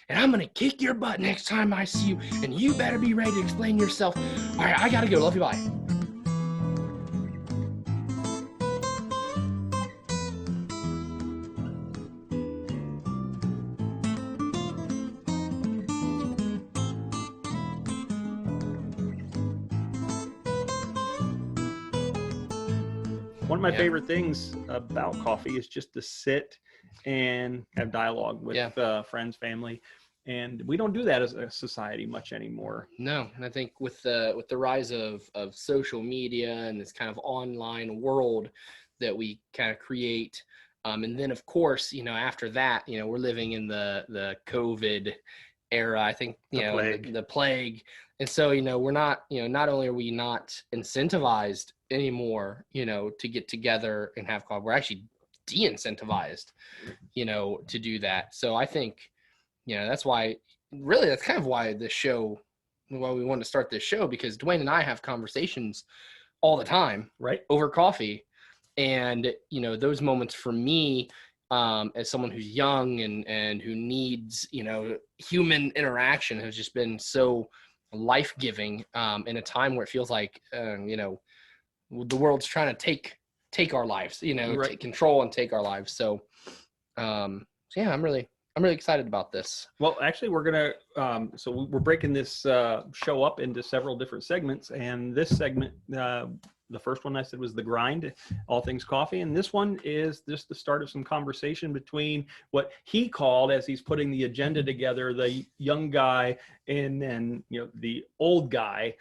and I'm going to kick your butt next time I see you, and you better be ready to explain yourself. All right, I got to go. Love you. Bye. One of my favorite things about coffee is just to sit and have dialogue with friends, family. And we don't do that as a society much anymore. No, and I think with the rise of social media and this kind of online world that we kind of create, and then of course, after that, we're living in the COVID era. I think the plague, and so we're not not only are we not incentivized anymore, to get together and have coffee, we're actually de-incentivized, to do that. So I think. That's why, really, that's kind of why we wanted to start this show, because Dwayne and I have conversations all the time, right, over coffee. And, those moments for me, as someone who's young and who needs, human interaction, has just been so life-giving in a time where it feels like, the world's trying to take our lives, take control and take our lives. So, I'm really excited about this. Well, actually, we're going to, so we're breaking this show up into several different segments. And this segment, the first one I said was the grind, all things coffee. And this one is just the start of some conversation between what he called, as he's putting the agenda together, the young guy and then, the old guy.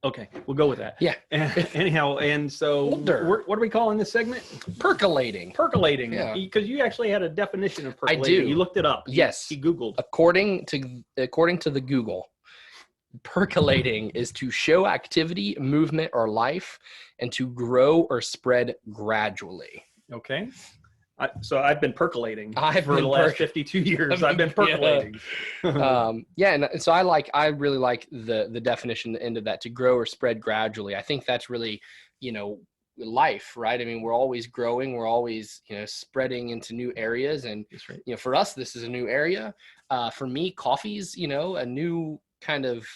Okay, we'll go with that. Yeah. Anyhow, and so what are we calling this segment? Percolating. Percolating. Yeah. Because you actually had a definition of percolating. I do. You looked it up. Yes. He Googled. According to the Google, percolating is to show activity, movement, or life, and to grow or spread gradually. Okay. So I've been percolating for the last 52 years. I've been percolating. And so I really like the definition, the end of that, to grow or spread gradually. I think that's really, life, right? I mean, we're always growing, we're always, spreading into new areas. And, that's right. For us, this is a new area. For me, coffee's, a new kind of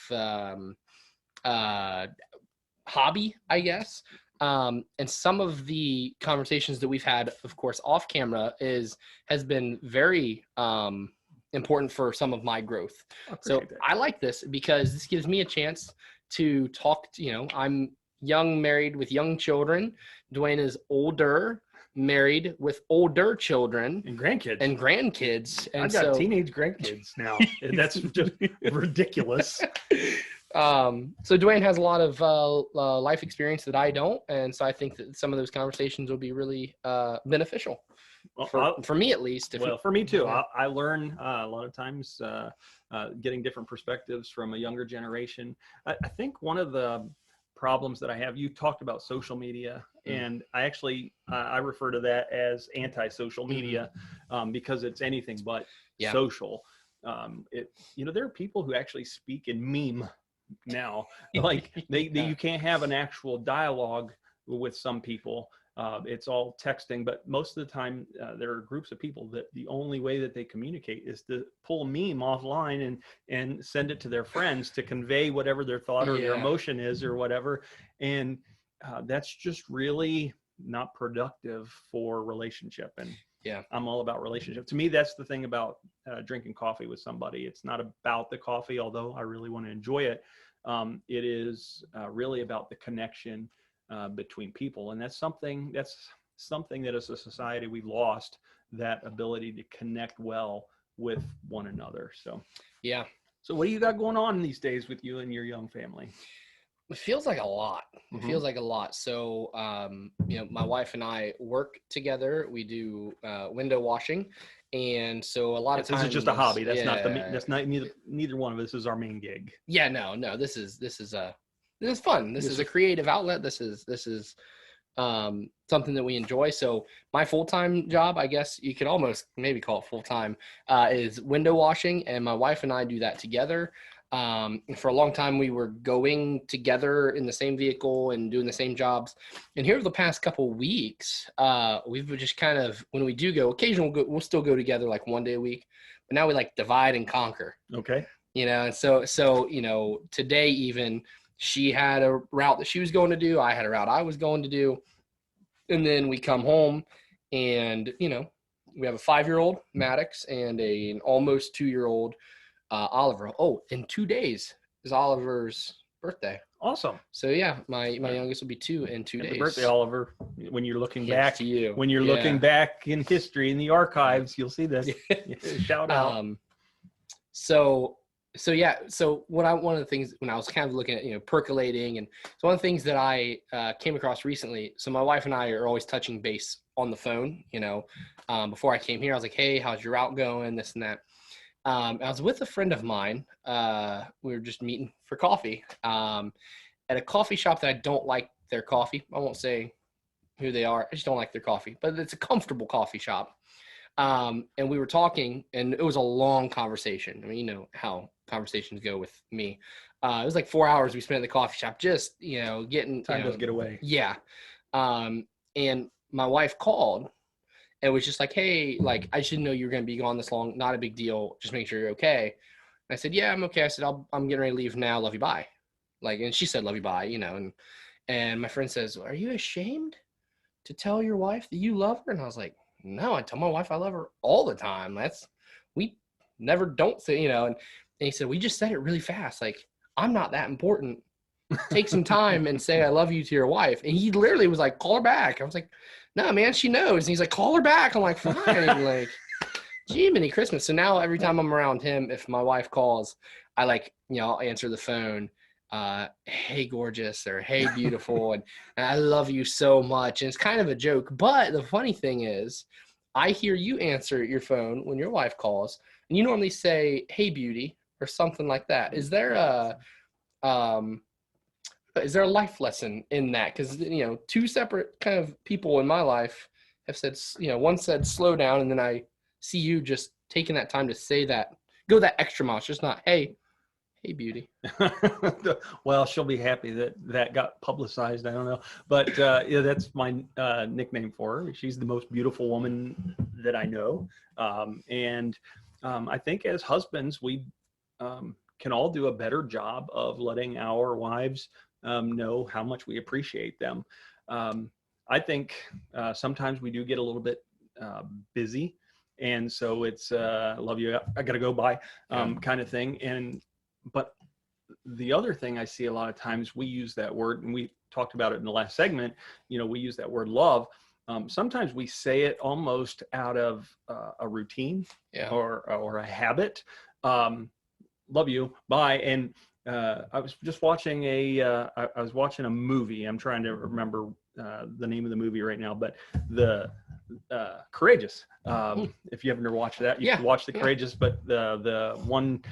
hobby, I guess. And some of the conversations that we've had, of course, off camera has been very important for some of my growth. I like this because this gives me a chance to talk. I'm young, married with young children. Dwayne is older, married with older children and grandkids. And I've got teenage grandkids now. That's just ridiculous. So Dwayne has a lot of life experience that I don't, and so I think that some of those conversations will be really beneficial for me, at least. For me too. I learn a lot of times getting different perspectives from a younger generation. I think one of the problems that I have, you talked about social media, and I actually I refer to that as anti-social media because it's anything but social. There are people who actually speak in meme now, like you can't have an actual dialogue with some people. It's all texting, but most of the time there are groups of people that the only way that they communicate is to pull a meme offline and send it to their friends to convey whatever their thought or their emotion is or whatever. And that's just really not productive for relationship. And I'm all about relationship. To me, that's the thing about drinking coffee with somebody. It's not about the coffee, although I really want to enjoy it. It is really about the connection between people. And that's something that as a society we've lost, that ability to connect well with one another. So what do you got going on these days with you and your young family? It feels like a lot. It feels like a lot. So, my wife and I work together. We do window washing. And so a lot of times this is just a hobby. That's not neither one of us is our main gig. Yeah, no, this is fun. This is a creative outlet. This is something that we enjoy. So my full-time job, I guess you could almost maybe call it full-time, is window washing. And my wife and I do that together. For a long time, we were going together in the same vehicle and doing the same jobs. And here the past couple weeks, we've just kind of, when we do go, occasionally we'll still go together like one day a week, but now we like divide and conquer. Okay. And so today even she had a route that she was going to do. I had a route I was going to do. And then we come home and, we have a 5-year-old Maddox and an almost 2-year-old Oliver. Oh, in 2 days is Oliver's birthday. Awesome. So yeah, my youngest will be 2 in 2 days. Happy birthday, Oliver. When you're looking back to you. When you're looking back in history, in the archives, you'll see this. Shout out. So one of the things when I was kind of looking at, percolating, and so one of the things that I came across recently, so my wife and I are always touching base on the phone, before I came here, I was like, hey, how's your route going? This and that. I was with a friend of mine. We were just meeting for coffee at a coffee shop that I don't like their coffee. I won't say who they are. I just don't like their coffee, but it's a comfortable coffee shop. And we were talking, and it was a long conversation. I mean, you know how conversations go with me. It was like 4 hours we spent at the coffee shop, just, getting time does get away. Yeah. And my wife called and was just like, hey, like, I didn't know you were going to be gone this long. Not a big deal. Just make sure you're okay. And I said, yeah, I'm okay. I said, I'm getting ready to leave now. Love you. Bye. Like, and she said, love you. Bye. And my friend says, are you ashamed to tell your wife that you love her? And I was like, no, I tell my wife I love her all the time. We never don't say, and he said, we just said it really fast. Like, I'm not that important. Take some time and say I love you to your wife. And he literally was like, call her back. I was like, no, man, she knows. And he's like, call her back. I'm like, fine. Like, gee, mini Christmas. So now every time I'm around him, if my wife calls, I I'll answer the phone. Hey, gorgeous, or hey, beautiful. and I love you so much. And it's kind of a joke. But the funny thing is, I hear you answer your phone when your wife calls, and you normally say, hey, beauty, or something like that. Is there a life lesson in that? Because, two separate kind of people in my life have said, one said slow down, and then I see you just taking that time to say that, go that extra mile. It's just not, hey, beauty. Well, she'll be happy that got publicized. I don't know, but yeah, that's my nickname for her. She's the most beautiful woman that I know, and I think as husbands, we can all do a better job of letting our wives know how much we appreciate them. I think sometimes we do get a little bit busy, and so it's love you, I gotta go, bye, kind of thing. But the other thing I see a lot of times, we use that word, and we talked about it in the last segment, we use that word love. Sometimes we say it almost out of a routine, or a habit. Love you, bye. And I was just watching a movie. I'm trying to remember the name of the movie right now, but the Courageous. If you haven't ever watched that, you should watch the Courageous. But the one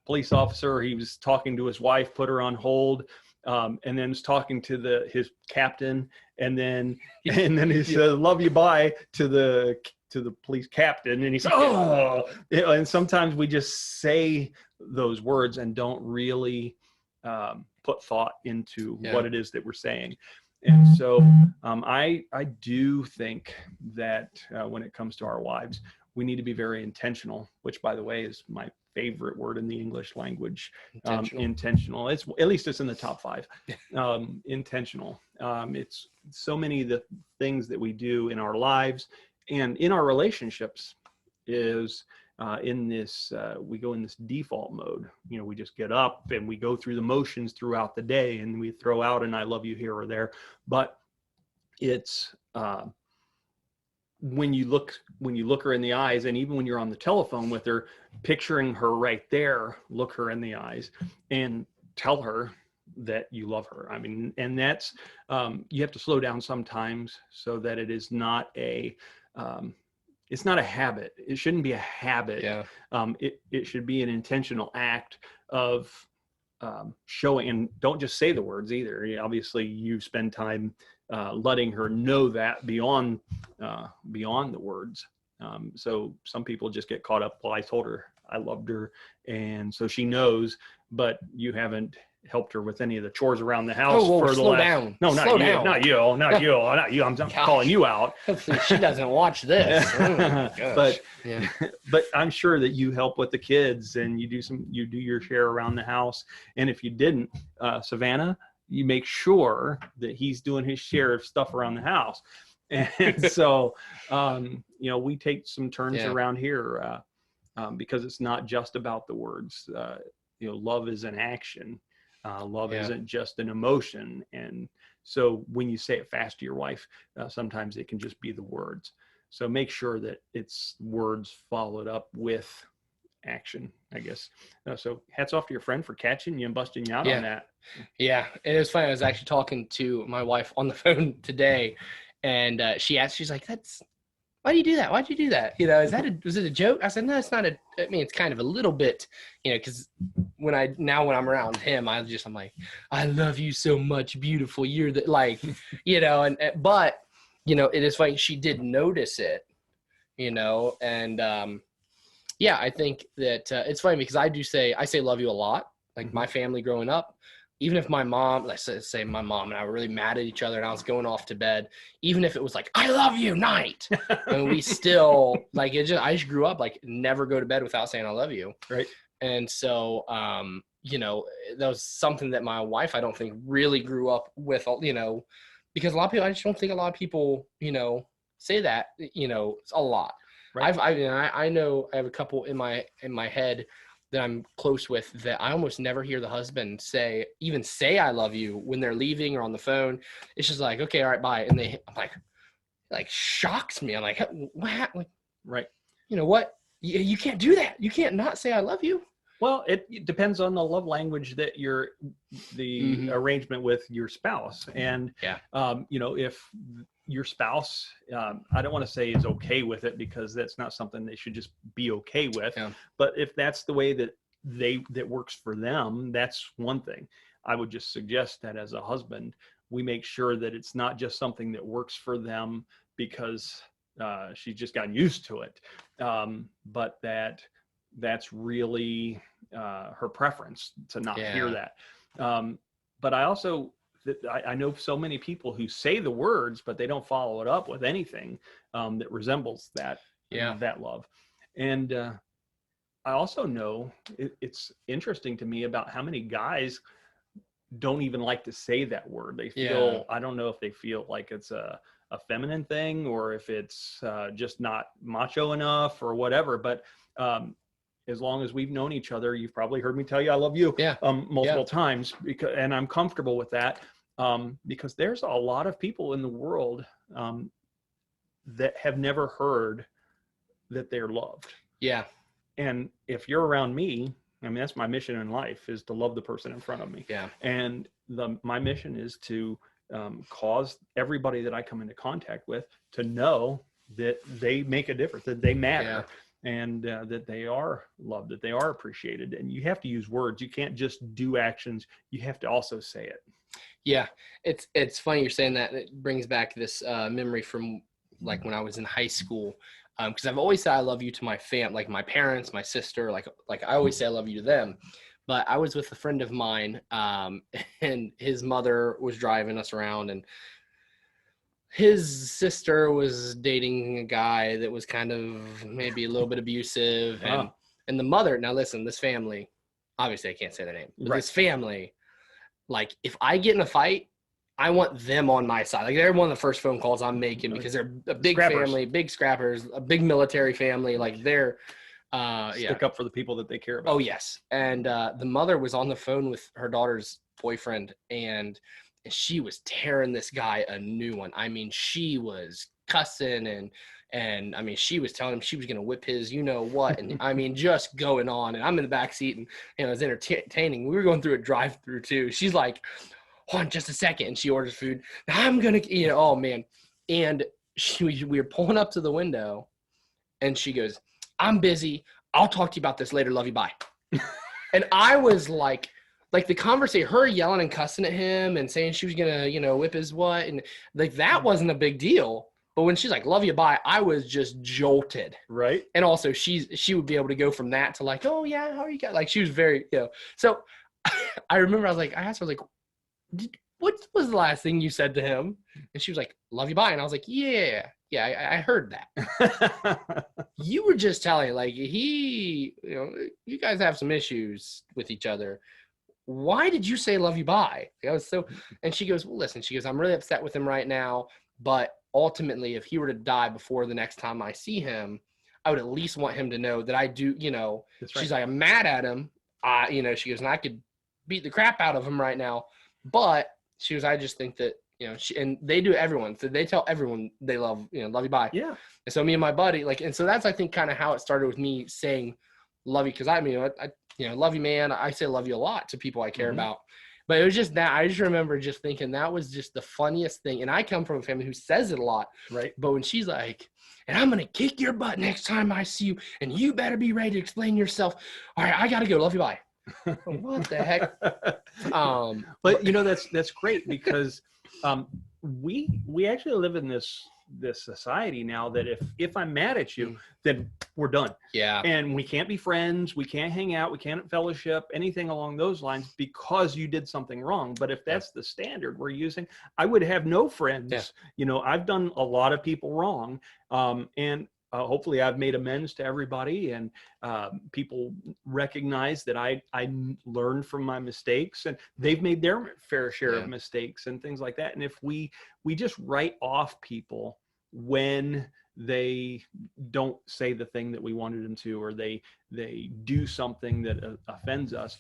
police officer, he was talking to his wife, put her on hold, and then was talking to his captain, and then he said, love you, bye, to the police captain, and he said, oh. And sometimes we just say those words and don't really put thought into what it is that we're saying. And so I do think that when it comes to our wives, we need to be very intentional, which, by the way, is my favorite word in the English language. Intentional. It's, at least it's in the top 5. Intentional. It's so many of the things that we do in our lives and in our relationships is in this, we go in this default mode. We just get up and we go through the motions throughout the day, and we throw out an I love you here or there. But it's when you look her in the eyes, and even when you're on the telephone with her, picturing her right there, look her in the eyes and tell her that you love her. I mean, and that's you have to slow down sometimes so that it is not it's not a habit. It shouldn't be a habit. Yeah. It should be an intentional act of showing, and don't just say the words either. Obviously, you spend time letting her know that beyond the words. So some people just get caught up. Well, I told her I loved her, and so she knows, but you haven't helped her with any of the chores around the house for the slow last. down. No, slow not you, down. not you, not you, not you. I'm calling you out. Hopefully she doesn't watch this. But but I'm sure that you help with the kids and you do your share around the house. And if you didn't, Savannah, you make sure that he's doing his share of stuff around the house. And so, we take some turns around here because it's not just about the words. Love is an action. Love isn't just an emotion. And so when you say it fast to your wife, sometimes it can just be the words. So make sure that it's words followed up with action, I guess. So hats off to your friend for catching you and busting you out on that. Yeah. It was funny. I was actually talking to my wife on the phone today, and she's like, why do you do that? Why'd you do that? Was it a joke? I said, no, it's not it's kind of a little bit, because when I'm around him, I'm like, I love you so much, beautiful. You're the, but it is funny. She did notice it, and I think that it's funny because I say love you a lot. Like my family growing up, even if my mom, let's say my mom and I were really mad at each other and I was going off to bed, even if it was like, I love you night. And we still I just grew up like never go to bed without saying I love you. Right. And so, that was something that my wife, I don't think really grew up with, because a lot of people, I just don't think a lot of people, say that, a lot. Right. I know I have a couple in my head that I'm close with that I almost never hear the husband say I love you when they're leaving or on the phone. I'm like, okay, all right, bye. And I'm like shocks me. I'm like, what happened? Right. What? You can't do that. You can't not say I love you. Well, it depends on the love language that the arrangement with your spouse. And, if your spouse, I don't want to say is okay with it because that's not something they should just be okay with. Yeah. But if that's the way that works for them, that's one thing. I would just suggest that as a husband, we make sure that it's not just something that works for them because she's just gotten used to it, but that's really her preference to not hear that. But I know so many people who say the words, but they don't follow it up with anything that resembles that love. And I also know it's interesting to me about how many guys don't even like to say that word. They feel, I don't know if they feel like it's a feminine thing or if it's just not macho enough or whatever. But as long as we've known each other, you've probably heard me tell you I love you multiple times, and I'm comfortable with that. Because there's a lot of people in the world that have never heard that they're loved. Yeah. And if you're around me, that's my mission in life, is to love the person in front of me. Yeah. And my mission is to cause everybody that I come into contact with to know that they make a difference, that they matter. And that they are loved, that they are appreciated. And you have to use words. You can't just do actions. You have to also say it. Yeah, it's funny you're saying that. It brings back this memory from like when I was in high school, because I've always said I love you to my like my parents, my sister, like I always say I love you to them. But I was with a friend of mine, and his mother was driving us around, and his sister was dating a guy that was kind of maybe a little bit abusive, and the mother. Now listen, this family, obviously I can't say their name, but this family. Like, if I get in a fight, I want them on my side. Like, they're one of the first phone calls I'm making because they're a big family, big scrappers, a big military family. Like, they're stick up for the people that they care about. Oh, yes. And the mother was on the phone with her daughter's boyfriend, and she was tearing this guy a new one. She was cussing and she was telling him she was going to whip his, what. And just going on. And I'm in the back seat and it was entertaining. We were going through a drive-through too. She's like, hold on just a second. And she orders food. I'm going to eat it. Oh man. And we were pulling up to the window and she goes, I'm busy. I'll talk to you about this later. Love you. Bye. And I was like the conversation, her yelling and cussing at him and saying she was going to, whip his what. And like, that wasn't a big deal. But when she's like, love you, bye, I was just jolted. Right. And also she would be able to go from that to like, oh yeah, how are you guys? Like she was very, so I remember I asked her, I was like, what was the last thing you said to him? And she was like, love you, bye. And I was like, yeah, I heard that. You were just telling, like, you guys have some issues with each other. Why did you say love you, bye? I was and she goes, well, listen, she goes, I'm really upset with him right now, but ultimately, if he were to die before the next time I see him, I would at least want him to know that I do, That's she's right. like, I'm mad at him. She goes, and I could beat the crap out of him right now. But she goes, I just think that, and they do everyone. So they tell everyone they love you, bye. Yeah. And so me and my buddy, and so that's, I think, kind of how it started with me saying love you. Cause I love you, man. I say love you a lot to people I care about. But it was just that I just remember just thinking that was just the funniest thing. And I come from a family who says it a lot. Right. But when she's like, and I'm going to kick your butt next time I see you, and you better be ready to explain yourself. All right, I got to go. Love you. Bye. What the heck? But that's great because we actually live in this society now that if I'm mad at you, then we're done. Yeah. And we can't be friends, we can't hang out, we can't fellowship, anything along those lines because you did something wrong. But if that's the standard we're using, I would have no friends. Yeah. I've done a lot of people wrong. And hopefully I've made amends to everybody, and people recognize that I learned from my mistakes, and they've made their fair share of mistakes and things like that. And if we just write off people when they don't say the thing that we wanted them to, or they do something that offends us,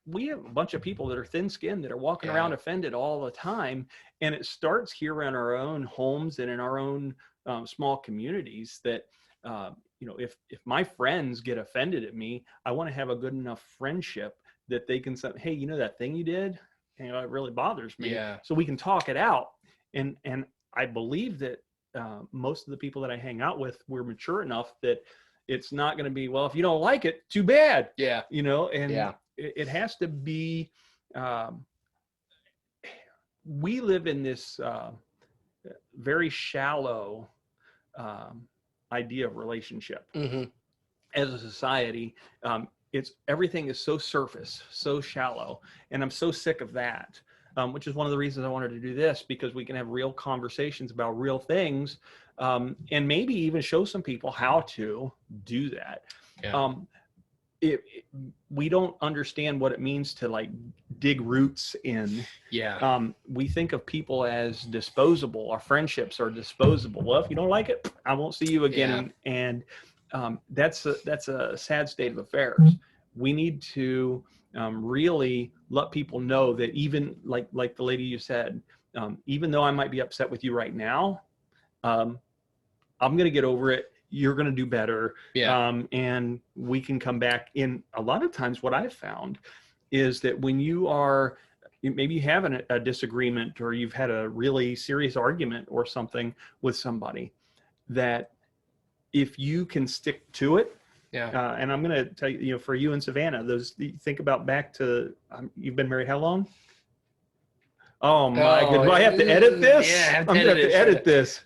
we have a bunch of people that are thin-skinned that are walking around offended all the time. And it starts here in our own homes and in our own small communities that, if my friends get offended at me, I want to have a good enough friendship that they can say, hey, that thing you did, it really bothers me. Yeah. So we can talk it out. And I believe that most of the people that I hang out with, we're mature enough that it's not going to be, well, if you don't like it, too bad. Yeah. And it has to be, we live in this very shallow idea of relationship. As a society. Everything is so surface, so shallow, and I'm so sick of that. Which is one of the reasons I wanted to do this, because we can have real conversations about real things, and maybe even show some people how to do that. We don't understand what it means to dig roots in. We think of people as disposable. Our friendships are disposable. Well, if you don't like it, I won't see you again. And that's a sad state of affairs. We need to really let people know that, even like the lady you said, even though I might be upset with you right now, I'm going to get over it. You're going to do better. And we can come back in. A lot of times what I've found is that when maybe you have a disagreement, or you've had a really serious argument or something with somebody, that if you can stick to it, and I'm going to tell you, for you and Savannah, think about back to, you've been married how long? Oh my God. Do I have to edit this? Yeah, I'm going to have to edit this.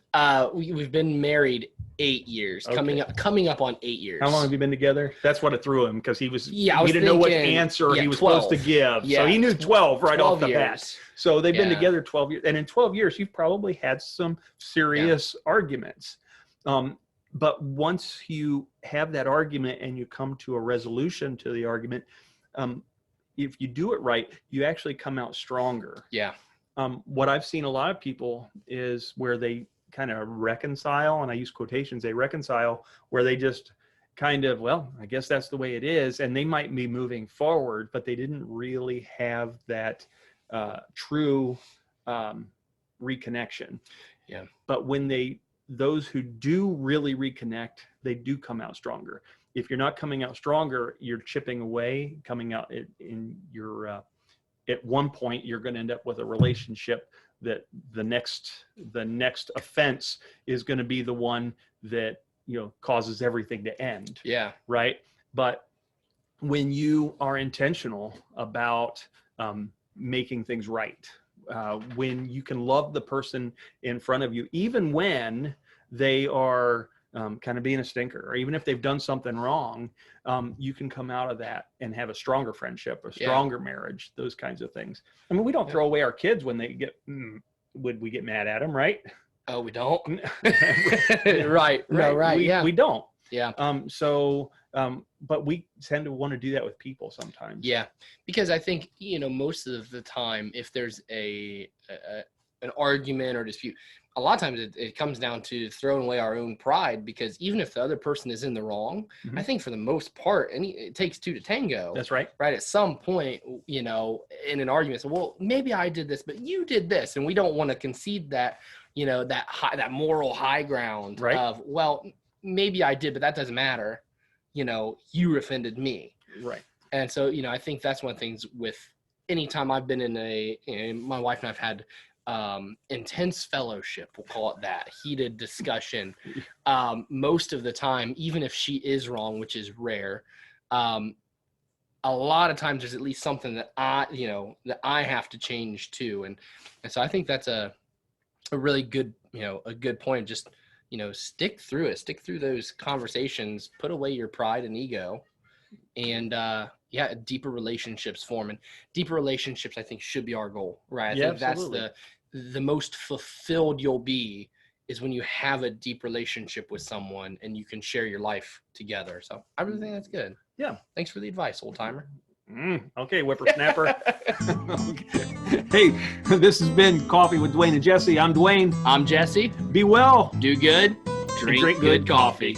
We've been married 8 years, coming up on 8 years. How long have you been together? That's what it threw him, because he didn't know what answer he was 12. supposed to give. So he knew 12 right off the bat. So they've been together 12 years. And in 12 years, you've probably had some serious arguments. But once you have that argument and you come to a resolution to the argument, if you do it right, you actually come out stronger. What I've seen a lot of people is where they kind of reconcile, and I use quotations, they reconcile, where they just kind of, well, I guess that's the way it is. And they might be moving forward, but they didn't really have that true reconnection. But when those who do really reconnect, they do come out stronger. If you're not coming out stronger, you're chipping away, coming out in your, at one point, you're going to end up with a relationship that the next offense is going to be the one that, causes everything to end. Right. But when you are intentional about making things right, when you can love the person in front of you, even when they are kind of being a stinker, or even if they've done something wrong, you can come out of that and have a stronger friendship, a stronger marriage, those kinds of things. I mean, we don't throw away our kids when they get, would we get mad at them, right? Oh, we don't? Right. No, right. We don't. Yeah. But we tend to want to do that with people sometimes. Yeah. Because I think, most of the time, if there's an argument or dispute, a lot of times it comes down to throwing away our own pride, because even if the other person is in the wrong, I think for the most part, it takes two to tango. That's right. Right. At some point, in an argument, so, well, maybe I did this, but you did this. And we don't want to concede that, that moral high ground of, well, maybe I did, but that doesn't matter. You offended me. Right. And so, I think that's one of the things with anytime I've been in my wife and I've had intense fellowship, we'll call it that, heated discussion. Most of the time, even if she is wrong, which is rare, a lot of times there's at least something that I have to change too. And so I think that's a really good, a good point. Just, stick through it, stick through those conversations, put away your pride and ego, and deeper relationships form. And deeper relationships, I think, should be our goal, right? I think absolutely. That's the most fulfilled you'll be is when you have a deep relationship with someone and you can share your life together. So I really think that's good. Yeah. Thanks for the advice, old timer. Okay, whippersnapper. Hey, this has been Coffee with Dwayne and Jesse. I'm Dwayne. I'm Jesse. Be well. Do good. Drink good coffee.